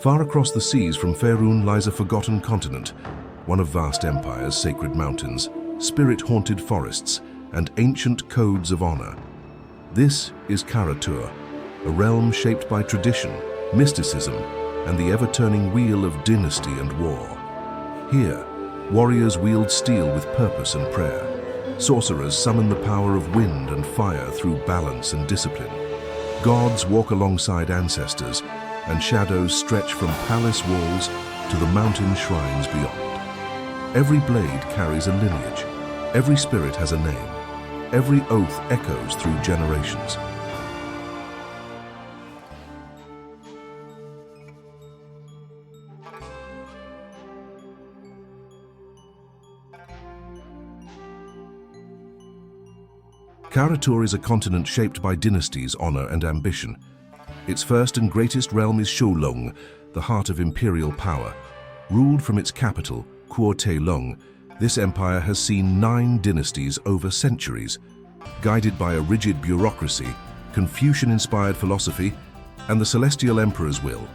Far across the seas from Faerun lies a forgotten continent, one of vast empires, sacred mountains, spirit-haunted forests, and ancient codes of honor. This is Kara-Tur, a realm shaped by tradition, mysticism, and the ever-turning wheel of dynasty and war. Here, warriors wield steel with purpose and prayer. Sorcerers summon the power of wind and fire through balance and discipline. Gods walk alongside ancestors, and shadows stretch from palace walls to the mountain shrines beyond. Every blade carries a lineage. Every spirit has a name. Every oath echoes through generations. Kara-Tur is a continent shaped by dynasties, honor, and ambition. Its first and greatest realm is Shou Lung, the heart of imperial power. Ruled from its capital, Lung, this empire has seen 9 dynasties over centuries. Guided by a rigid bureaucracy, Confucian-inspired philosophy, and the Celestial Emperor's will.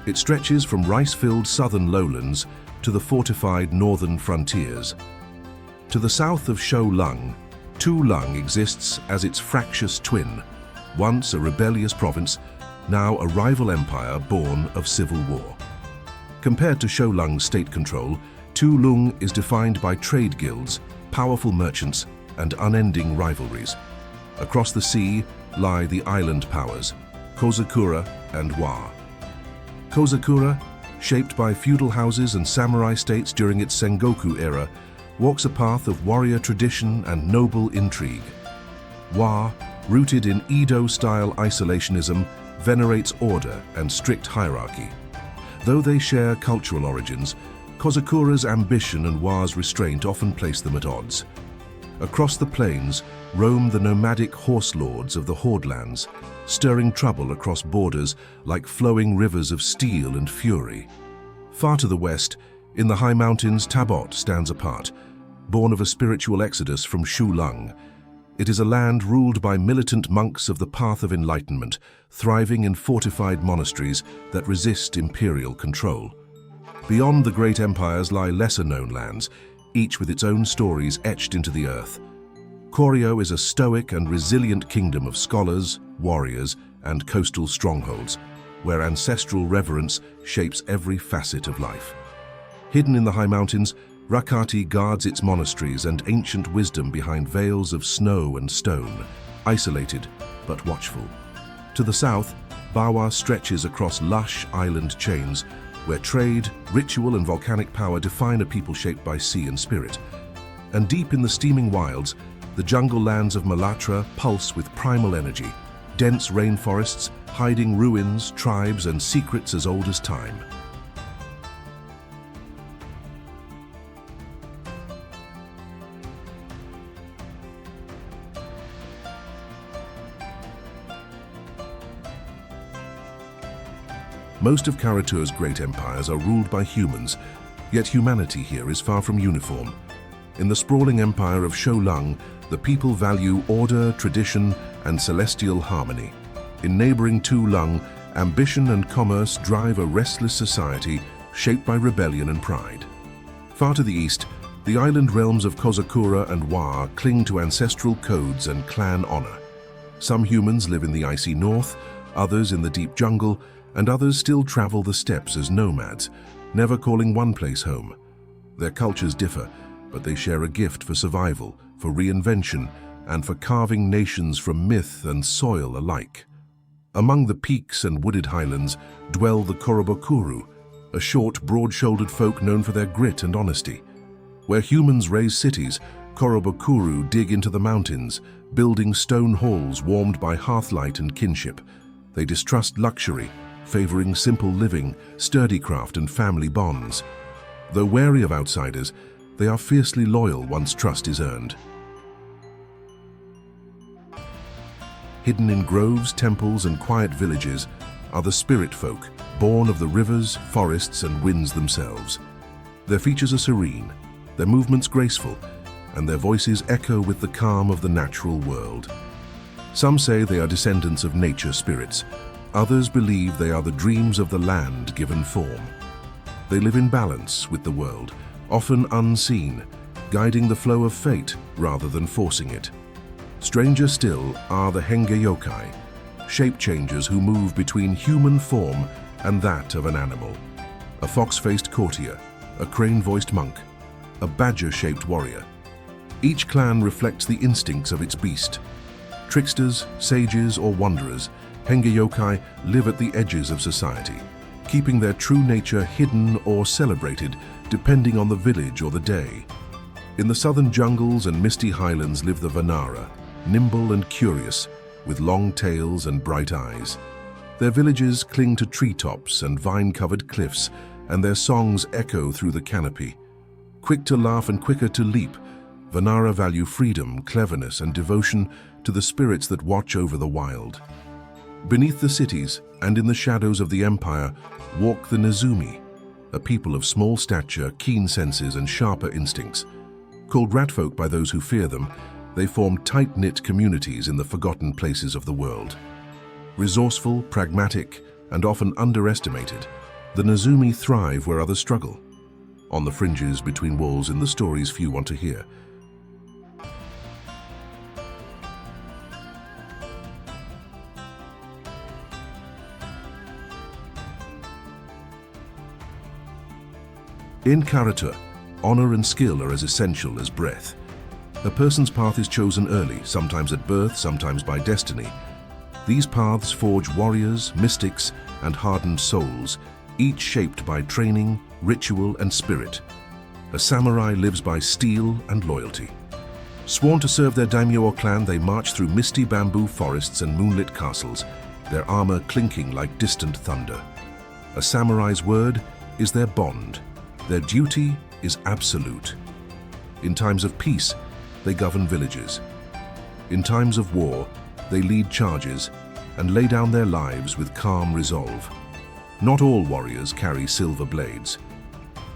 It stretches from rice-filled southern lowlands to the fortified northern frontiers. To the south of Shou Lung, Tu Lung exists as its fractious twin, once a rebellious province, now a rival empire born of civil war. Compared to Shou Lung's state control, Tu Lung is defined by trade guilds, powerful merchants, and unending rivalries. Across the sea lie the island powers, Kozakura and Wa. Kozakura, shaped by feudal houses and samurai states during its Sengoku era, walks a path of warrior tradition and noble intrigue. Wa, rooted in Edo-style isolationism, venerates order and strict hierarchy. Though they share cultural origins, Kozakura's ambition and Wa's restraint often place them at odds. Across the plains roam the nomadic horse lords of the Hordelands, stirring trouble across borders like flowing rivers of steel and fury. Far to the west, in the high mountains, Tabot stands apart, born of a spiritual exodus from Shou Lung. It is a land ruled by militant monks of the path of enlightenment, thriving in fortified monasteries that resist imperial control. Beyond the great empires lie lesser-known lands, each with its own stories etched into the earth. Koryo is a stoic and resilient kingdom of scholars, warriors, and coastal strongholds, where ancestral reverence shapes every facet of life. Hidden in the high mountains, Rakati guards its monasteries and ancient wisdom behind veils of snow and stone, isolated but watchful. To the south, Bawa stretches across lush island chains, where trade, ritual, and volcanic power define a people shaped by sea and spirit. And deep in the steaming wilds, the jungle lands of Malatra pulse with primal energy, dense rainforests hiding ruins, tribes, and secrets as old as time. Most of Kara-Tur's great empires are ruled by humans, yet humanity here is far from uniform. In the sprawling empire of Shou Lung, the people value order, tradition, and celestial harmony. In neighboring Tu Lung, ambition and commerce drive a restless society shaped by rebellion and pride. Far to the east, the island realms of Kozakura and Wa cling to ancestral codes and clan honor. Some humans live in the icy north, others in the deep jungle, and others still travel the steppes as nomads, never calling one place home. Their cultures differ, but they share a gift for survival, for reinvention, and for carving nations from myth and soil alike. Among the peaks and wooded highlands dwell the korobokuru, a short, broad-shouldered folk known for their grit and honesty. Where humans raise cities, korobokuru dig into the mountains, building stone halls warmed by hearthlight and kinship. They distrust luxury, favoring simple living, sturdy craft, and family bonds. Though wary of outsiders, they are fiercely loyal once trust is earned. Hidden in groves, temples, and quiet villages are the spirit folk, born of the rivers, forests, and winds themselves. Their features are serene, their movements graceful, and their voices echo with the calm of the natural world. Some say they are descendants of nature spirits, Others believe they are the dreams of the land given form. They live in balance with the world, often unseen, guiding the flow of fate rather than forcing it. Stranger still are the hengeyokai, shape-changers who move between human form and that of an animal. A fox-faced courtier, a crane-voiced monk, a badger-shaped warrior. Each clan reflects the instincts of its beast. Tricksters, sages, or wanderers, hengeyokai live at the edges of society, keeping their true nature hidden or celebrated depending on the village or the day. In the southern jungles and misty highlands live the Vanara, nimble and curious, with long tails and bright eyes. Their villages cling to treetops and vine-covered cliffs, and their songs echo through the canopy. Quick to laugh and quicker to leap, Vanara value freedom, cleverness, and devotion to the spirits that watch over the wild. Beneath the cities and in the shadows of the empire walk the Nezumi, a people of small stature, keen senses, and sharper instincts. Called ratfolk by those who fear them, they form tight-knit communities in the forgotten places of the world. Resourceful, pragmatic, and often underestimated, the Nezumi thrive where others struggle, on the fringes between walls in the stories few want to hear. In Kara-Tur, honor and skill are as essential as breath. A person's path is chosen early, sometimes at birth, sometimes by destiny. These paths forge warriors, mystics, and hardened souls, each shaped by training, ritual, and spirit. A samurai lives by steel and loyalty. Sworn to serve their daimyo or clan, they march through misty bamboo forests and moonlit castles, their armor clinking like distant thunder. A samurai's word is their bond. Their duty is absolute. In times of peace, they govern villages. In times of war, they lead charges and lay down their lives with calm resolve. Not all warriors carry silver blades.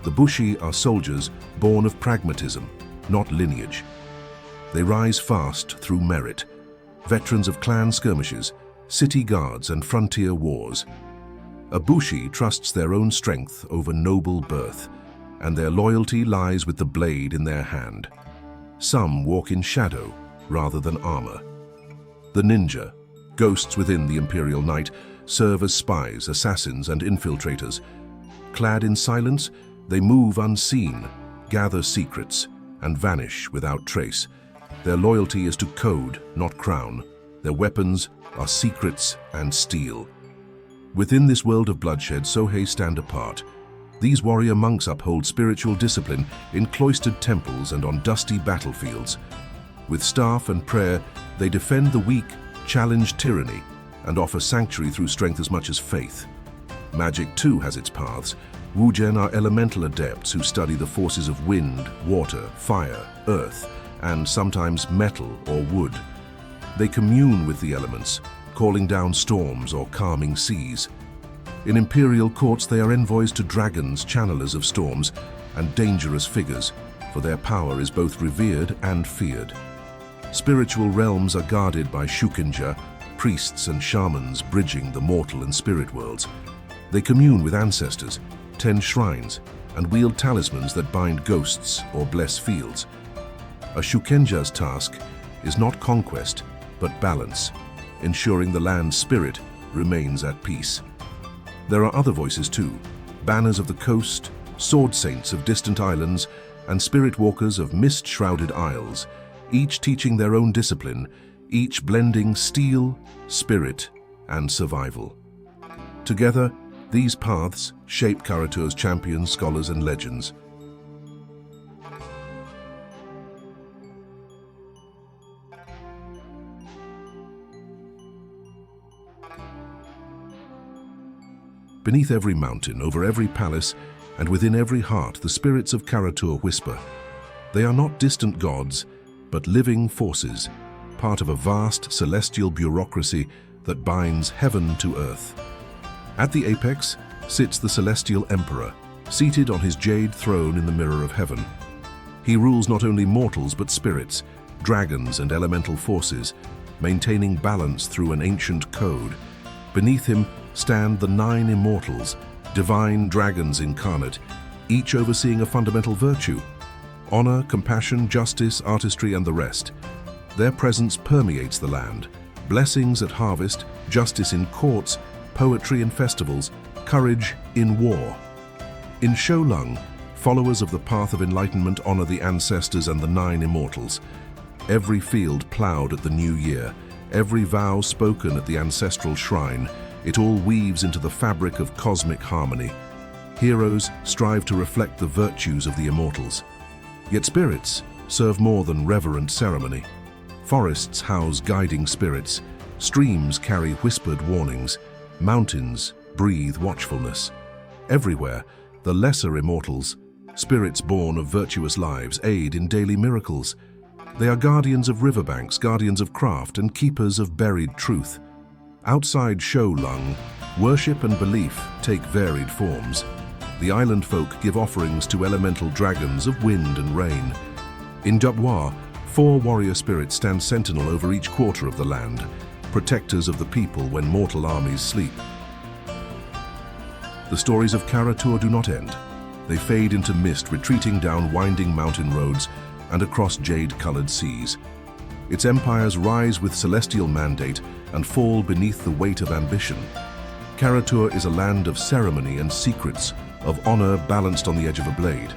The bushi are soldiers born of pragmatism, not lineage. They rise fast through merit, veterans of clan skirmishes, city guards, and frontier wars. A bushi trusts their own strength over noble birth, and their loyalty lies with the blade in their hand. Some walk in shadow rather than armor. The ninja, ghosts within the imperial night, serve as spies, assassins, and infiltrators. Clad in silence, they move unseen, gather secrets, and vanish without trace. Their loyalty is to code, not crown. Their weapons are secrets and steel. Within this world of bloodshed, Sohei stand apart. These warrior monks uphold spiritual discipline in cloistered temples and on dusty battlefields. With staff and prayer, they defend the weak, challenge tyranny, and offer sanctuary through strength as much as faith. Magic too has its paths. Wujen are elemental adepts who study the forces of wind, water, fire, earth, and sometimes metal or wood. They commune with the elements, calling down storms or calming seas. In imperial courts, they are envoys to dragons, channelers of storms, and dangerous figures, for their power is both revered and feared. Spiritual realms are guarded by shugenja, priests and shamans bridging the mortal and spirit worlds. They commune with ancestors, tend shrines, and wield talismans that bind ghosts or bless fields. A shugenja's task is not conquest, but balance, ensuring the land's spirit remains at peace. There are other voices too, banners of the coast, sword saints of distant islands, and spirit walkers of mist-shrouded isles, each teaching their own discipline, each blending steel, spirit, and survival. Together, these paths shape Kara-Tur's champions, scholars, and legends. Beneath every mountain, over every palace, and within every heart, the spirits of Kara-Tur whisper. They are not distant gods, but living forces, part of a vast celestial bureaucracy that binds heaven to earth. At the apex sits the Celestial Emperor, seated on his jade throne in the mirror of heaven. He rules not only mortals but spirits, dragons, and elemental forces, maintaining balance through an ancient code. Beneath him stand the 9 immortals, divine dragons incarnate, each overseeing a fundamental virtue: honor, compassion, justice, artistry, and the rest. Their presence permeates the land. Blessings at harvest, justice in courts, poetry in festivals, courage in war. In Shou Lung, followers of the path of enlightenment honor the ancestors and the 9 immortals. Every field plowed at the new year, every vow spoken at the ancestral shrine, it all weaves into the fabric of cosmic harmony. Heroes strive to reflect the virtues of the immortals. Yet spirits serve more than reverent ceremony. Forests house guiding spirits, streams carry whispered warnings, mountains breathe watchfulness. Everywhere, the lesser immortals, spirits born of virtuous lives, aid in daily miracles. They are guardians of riverbanks, guardians of craft, and keepers of buried truth. Outside Shou Lung, worship and belief take varied forms. The island folk give offerings to elemental dragons of wind and rain. In Tabot, 4 warrior spirits stand sentinel over each quarter of the land, protectors of the people when mortal armies sleep. The stories of Kara-Tur do not end. They fade into mist, retreating down winding mountain roads and across jade-colored seas. Its empires rise with celestial mandate and fall beneath the weight of ambition. Kara-Tur is a land of ceremony and secrets, of honor balanced on the edge of a blade.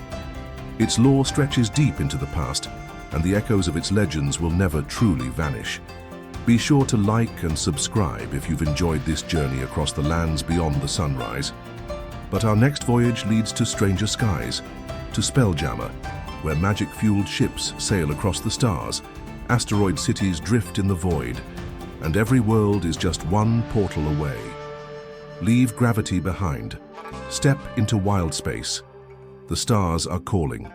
Its lore stretches deep into the past, and the echoes of its legends will never truly vanish. Be sure to like and subscribe if you've enjoyed this journey across the lands beyond the sunrise. But our next voyage leads to stranger skies, to Spelljammer, where magic-fueled ships sail across the stars, asteroid cities drift in the void, and every world is just one portal away. Leave gravity behind. Step into wild space. The stars are calling.